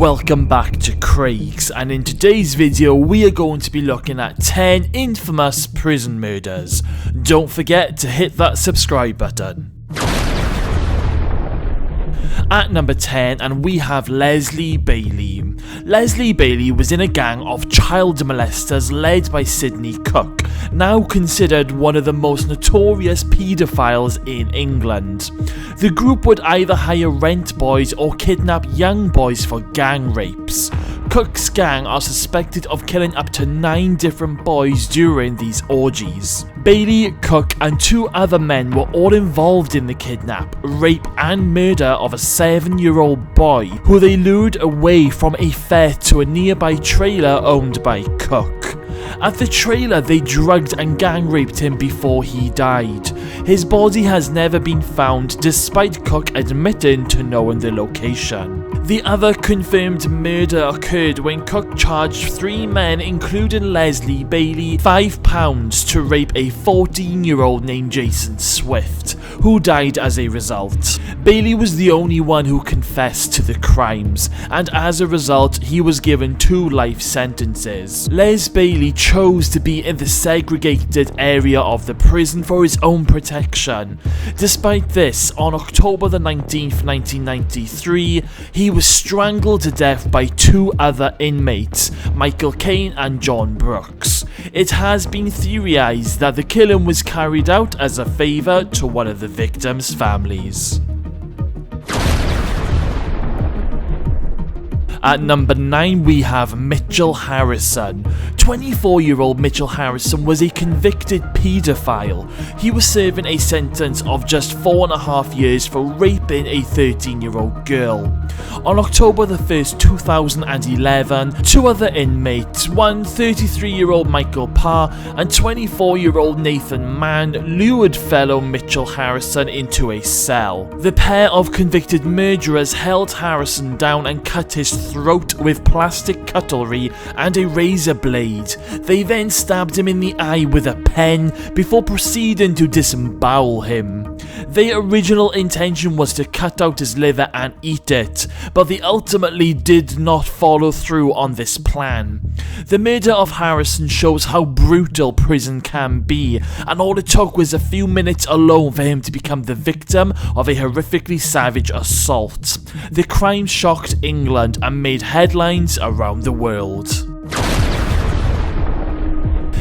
Welcome back to Craigz, and in today's video we are going to be looking at 10 infamous prison murders. Don't forget to hit that subscribe button. At number 10, and we have Leslie Bailey. Leslie Bailey was in a gang of child molesters led by Sidney Cook, now considered one of the most notorious paedophiles in England. The group would either hire rent boys or kidnap young boys for gang rapes. Cook's gang are suspected of killing up to 9 different boys during these orgies. Bailey, Cook and 2 other men were all involved in the kidnap, rape and murder of a 7-year-old boy who they lured away from a fair to a nearby trailer owned by Cook. At the trailer, they drugged and gang raped him before he died. His body has never been found, despite Cook admitting to knowing the location. The other confirmed murder occurred when Cook charged 3 men, including Leslie Bailey, £5 to rape a 14-year-old named Jason Swift, who died as a result. Bailey was the only one who confessed to the crimes, and as a result, he was given 2 life sentences. Les Bailey chose to be in the segregated area of the prison for his own protection. Despite this, on October the 19th, 1993, he was strangled to death by 2 other inmates, Michael Caine and John Brooks. It has been theorized that the killing was carried out as a favor to one of the victims' families. At number 9, we have Mitchell Harrison. 24-year-old Mitchell Harrison was a convicted paedophile. He was serving a sentence of just 4.5 years for raping a 13-year-old girl. On October the 1st, 2011, 2 other inmates, one 33-year-old Michael Parr and 24-year-old Nathan Mann, lured fellow Mitchell Harrison into a cell. The pair of convicted murderers held Harrison down and cut his throat with plastic cutlery and a razor blade. They then stabbed him in the eye with a pen before proceeding to disembowel him. Their original intention was to cut out his liver and eat it, but they ultimately did not follow through on this plan. The murder of Harrison shows how brutal prison can be, and all it took was a few minutes alone for him to become the victim of a horrifically savage assault. The crime shocked England and made headlines around the world.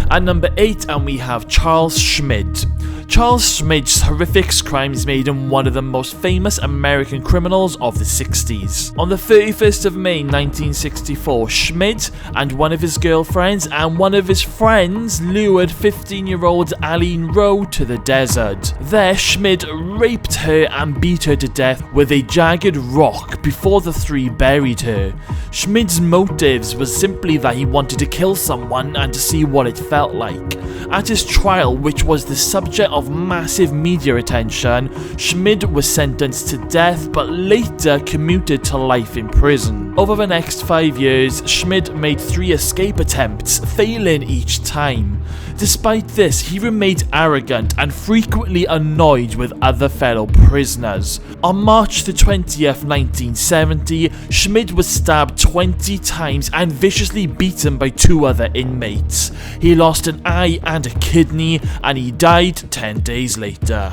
At number 8, and we have Charles Schmidt. Charles Schmidt's horrific crimes made him one of the most famous American criminals of the 60s. On the 31st of May 1964, Schmidt and one of his girlfriends and one of his friends lured 15-year-old Aline Rowe to the desert. There, Schmidt raped her and beat her to death with a jagged rock before the 3 buried her. Schmidt's motives was simply that he wanted to kill someone and to see what it felt like. At his trial, which was the subject of massive media attention, Schmidt was sentenced to death but later commuted to life in prison. Over the next 5 years, Schmidt made 3 escape attempts, failing each time. Despite this, he remained arrogant and frequently annoyed with other fellow prisoners. On March the 20th, 1970, Schmidt was stabbed 20 times and viciously beaten by 2 other inmates. He lost an eye and a kidney, and he died 10 days later.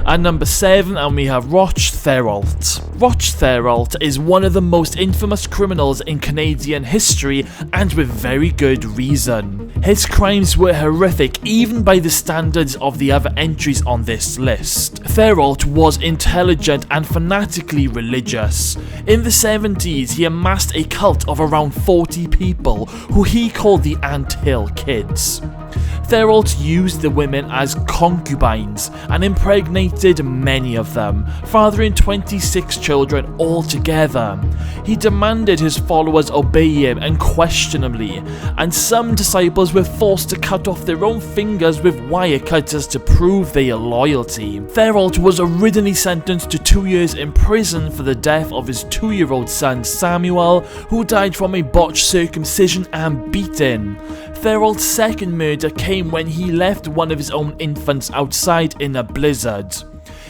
At number 7, and we have Therolt. Therolt is one of the most infamous criminals in Canadian history, and with very good reason. His crimes were horrific even by the standards of the other entries on this list. Therolt was intelligent and fanatically religious. In the 70s, he amassed a cult of around 40 people who he called the Ant Hill Kids. Therolt used the women as concubines and impregnated many of them, fathering 26 children altogether. He demanded his followers obey him unquestionably, and some disciples were forced to cut off their own fingers with wire cutters to prove their loyalty. Therolt was originally sentenced to 2 years in prison for the death of his 2-year-old son Samuel, who died from a botched circumcision and beating. Therolt's second murder came when he left one of his own infants outside in a blizzard.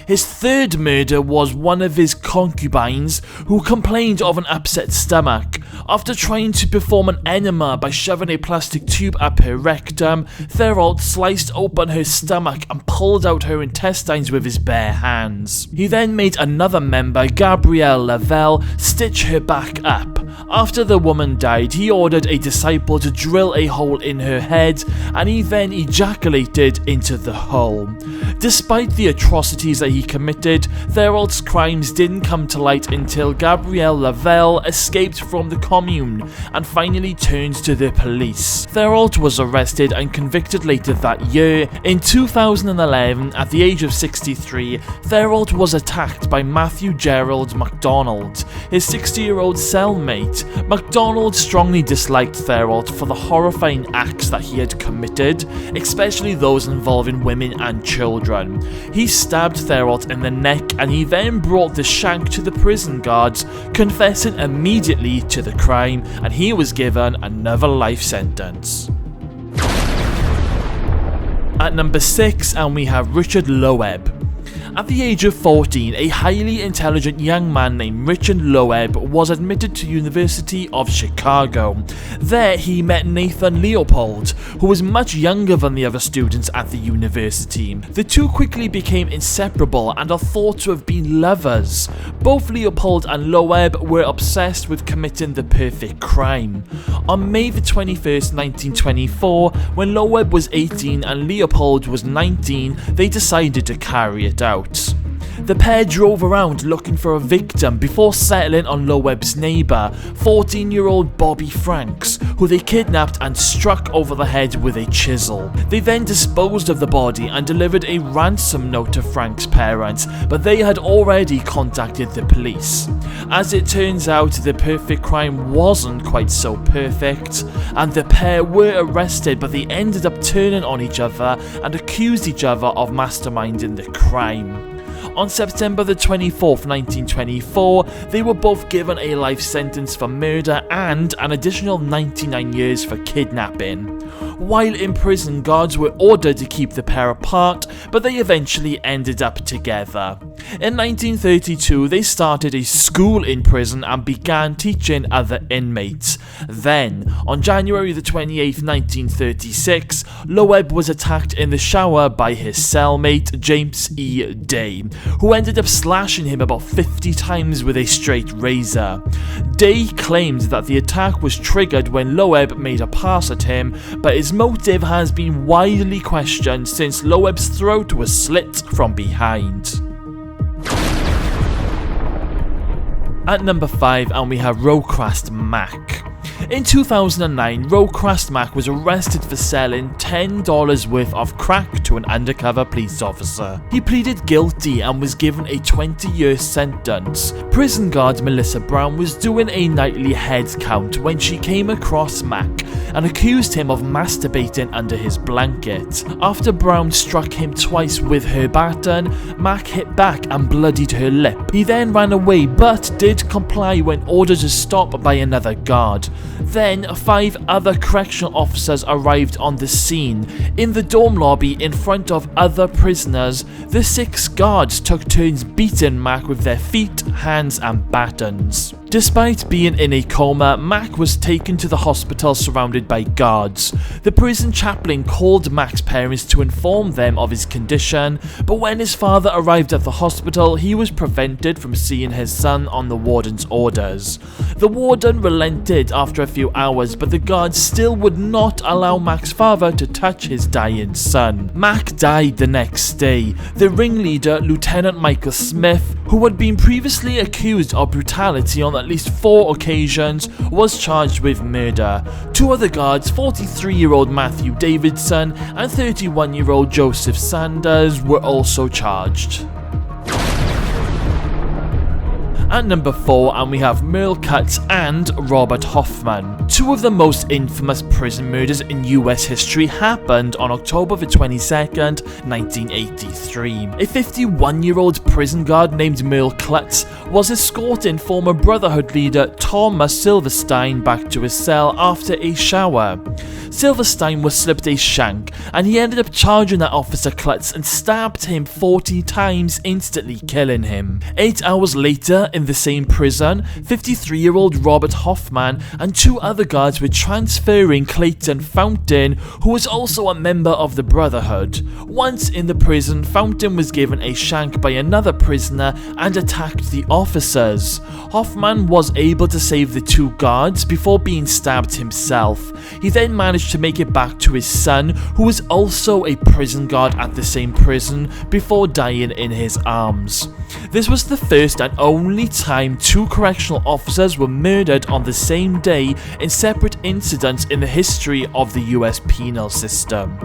His third murder was one of his concubines who complained of an upset stomach. After trying to perform an enema by shoving a plastic tube up her rectum, Therolt sliced open her stomach and pulled out her intestines with his bare hands. He then made another member, Gabrielle Lavelle, stitch her back up. After the woman died, he ordered a disciple to drill a hole in her head, and he then ejaculated into the hole. Despite the atrocities that he committed, Therolt's crimes didn't come to light until Gabrielle Lavelle escaped from the commune and finally turned to the police. Therolt was arrested and convicted later that year. In 2011, at the age of 63, Therolt was attacked by Matthew Gerald MacDonald, his 60-year-old cellmate. MacDonald strongly disliked Therolt for the horrifying acts that he had committed, especially those involving women and children. He stabbed Therolt in the neck and he then brought the shank to the prison guards, confessing immediately to the crime, and he was given another life sentence. At number 6, and we have Richard Loeb. At the age of 14, a highly intelligent young man named Richard Loeb was admitted to University of Chicago. There he met Nathan Leopold, who was much younger than the other students at the university. The two quickly became inseparable and are thought to have been lovers. Both Leopold and Loeb were obsessed with committing the perfect crime. On May the 21st, 1924, when Loeb was 18 and Leopold was 19, they decided to carry it out. The pair drove around looking for a victim before settling on Loeb's neighbour, 14-year-old Bobby Franks, who they kidnapped and struck over the head with a chisel. They then disposed of the body and delivered a ransom note to Frank's parents, but they had already contacted the police. As it turns out, the perfect crime wasn't quite so perfect, and the pair were arrested, but they ended up turning on each other and accused each other of masterminding the crime. On September the 24th, 1924, they were both given a life sentence for murder and an additional 99 years for kidnapping. While in prison, guards were ordered to keep the pair apart, but they eventually ended up together. In 1932, they started a school in prison and began teaching other inmates. Then, on January the 28th, 1936, Loeb was attacked in the shower by his cellmate, James E. Day, who ended up slashing him about 50 times with a straight razor. Day claimed that the attack was triggered when Loeb made a pass at him, but his motive has been widely questioned since Loeb's throat was slit from behind. At number 5, and we have Rocrast Mack. In 2009, Rocrast Mack was arrested for selling $10 worth of crack to an undercover police officer. He pleaded guilty and was given a 20-year sentence. Prison guard Melissa Brown was doing a nightly head count when she came across Mack and accused him of masturbating under his blanket. After Brown struck him twice with her baton, Mack hit back and bloodied her lip. He then ran away but did comply when ordered to stop by another guard. Then, 5 other correctional officers arrived on the scene. In the dorm lobby in front of other prisoners, the 6 guards took turns beating Mack with their feet, hands and batons. Despite being in a coma, Mack was taken to the hospital surrounded by guards. The prison chaplain called Mack's parents to inform them of his condition, but when his father arrived at the hospital, he was prevented from seeing his son on the warden's orders. The warden relented after a few hours, but the guards still would not allow Mack's father to touch his dying son. Mack died the next day. The ringleader, Lieutenant Michael Smith, who had been previously accused of brutality on at least 4 occasions, was charged with murder. 2 other guards, 43-year-old Matthew Davidson and 31-year-old Joseph Sanders, were also charged. At number 4, and we have Meral and Robert Hoffman. 2 of the most infamous prison murders in US history happened on October the 22nd, 1983. A 51-year-old prison guard named Meral was escorting former Brotherhood leader Thomas Silverstein back to his cell after a shower. Silverstein was slipped a shank, and he ended up charging at Officer Klutz and stabbed him 40 times, instantly killing him. 8 hours later, in the same prison, 53-year-old Robert Hoffman and 2 other guards were transferring Clayton Fountain, who was also a member of the Brotherhood. Once in the prison, Fountain was given a shank by another prisoner and attacked the officers. Hoffman was able to save the 2 guards before being stabbed himself. He then managed to make it back to his son, who was also a prison guard at the same prison, before dying in his arms. This was the first and only time 2 correctional officers were murdered on the same day in separate incidents in the history of the US penal system.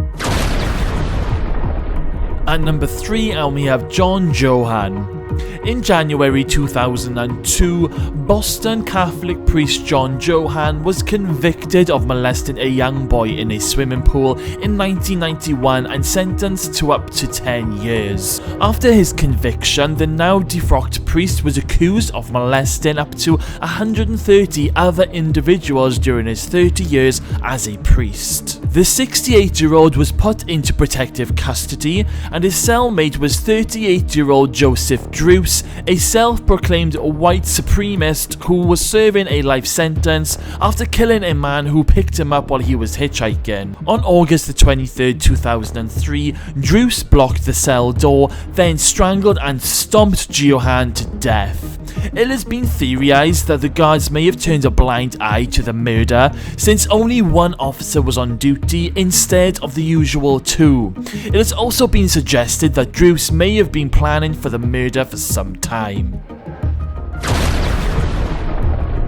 At number 3, and we have John Johan. In January 2002, Boston Catholic priest John Johan was convicted of molesting a young boy in a swimming pool in 1991 and sentenced to up to 10 years. After his conviction, the now defrocked priest was accused of molesting up to 130 other individuals during his 30 years as a priest. The 68-year-old was put into protective custody, and his cellmate was 38-year-old Joseph Druce, a self-proclaimed white supremacist who was serving a life sentence after killing a man who picked him up while he was hitchhiking. On August 23, 2003, Druce blocked the cell door, then strangled and stomped Johan to death. It has been theorized that the guards may have turned a blind eye to the murder, since only 1 officer was on duty instead of the usual 2. It has also been suggested that Druce may have been planning for the murder for some time.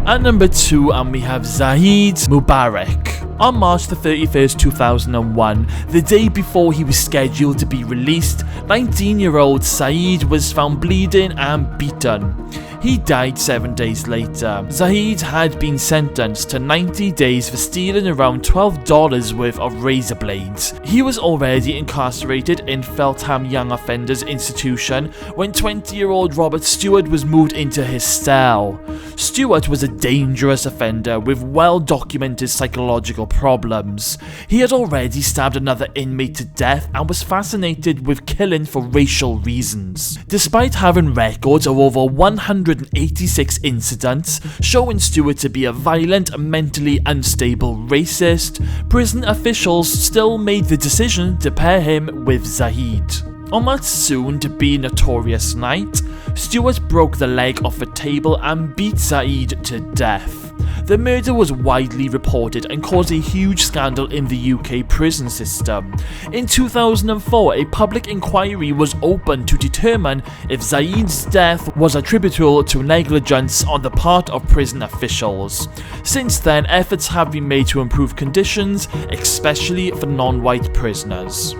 At number 2, and we have Zahid Mubarak. On March 31st, 2001, the day before he was scheduled to be released, 19-year-old Saeed was found bleeding and beaten. He died 7 days later. Zahid had been sentenced to 90 days for stealing around $12 worth of razor blades. He was already incarcerated in Feltham Young Offenders Institution when 20-year-old Robert Stewart was moved into his cell. Stewart was a dangerous offender with well-documented psychological problems. He had already stabbed another inmate to death and was fascinated with killing for racial reasons. Despite having records of over 186 incidents showing Stewart to be a violent, mentally unstable racist, prison officials still made the decision to pair him with Zahid. On that soon-to-be notorious night, Stewart broke the leg off a table and beat Zahid to death. The murder was widely reported and caused a huge scandal in the UK prison system. In 2004, a public inquiry was opened to determine if Zahid's death was attributable to negligence on the part of prison officials. Since then, efforts have been made to improve conditions, especially for non-white prisoners.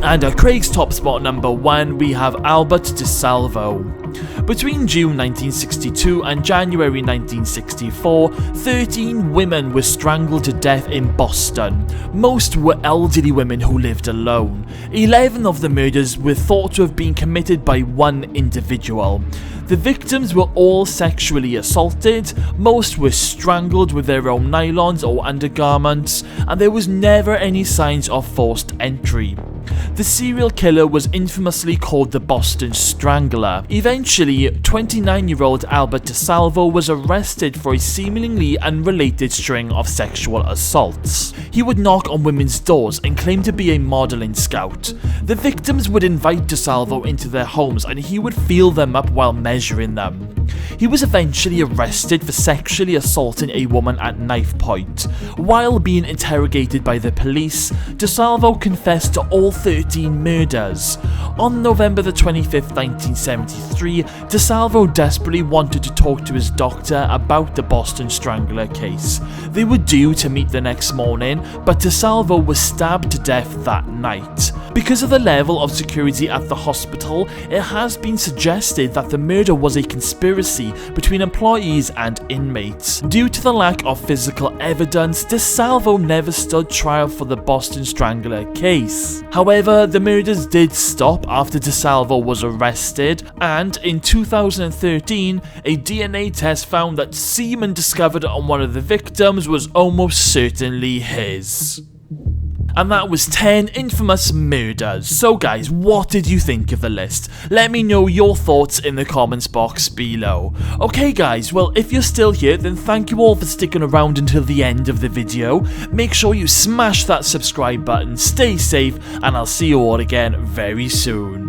And at Craig's top spot number 1, we have Albert DeSalvo. Between June 1962 and January 1964, 13 women were strangled to death in Boston. Most were elderly women who lived alone. 11 of the murders were thought to have been committed by one individual. The victims were all sexually assaulted, most were strangled with their own nylons or undergarments, and there was never any signs of forced entry. The serial killer was infamously called the Boston Strangler. Eventually, 29-year-old Albert DeSalvo was arrested for a seemingly unrelated string of sexual assaults. He would knock on women's doors and claim to be a modeling scout. The victims would invite DeSalvo into their homes and he would feel them up while measuring them. He was eventually arrested for sexually assaulting a woman at knife point. While being interrogated by the police, DeSalvo confessed to all 13 murders. On November 25th, 1973, DeSalvo desperately wanted to talk to his doctor about the Boston Strangler case. They were due to meet the next morning, but DeSalvo was stabbed to death that night. Because of the level of security at the hospital, it has been suggested that the murder was a conspiracy between employees and inmates. Due to the lack of physical evidence, DeSalvo never stood trial for the Boston Strangler case. However, the murders did stop after DeSalvo was arrested, and in 2013, a DNA test found that semen discovered on one of the victims was almost certainly his. And that was 10 infamous murders. So guys, what did you think of the list? Let me know your thoughts in the comments box below. Okay guys, well if you're still here, then thank you all for sticking around until the end of the video. Make sure you smash that subscribe button, stay safe, and I'll see you all again very soon.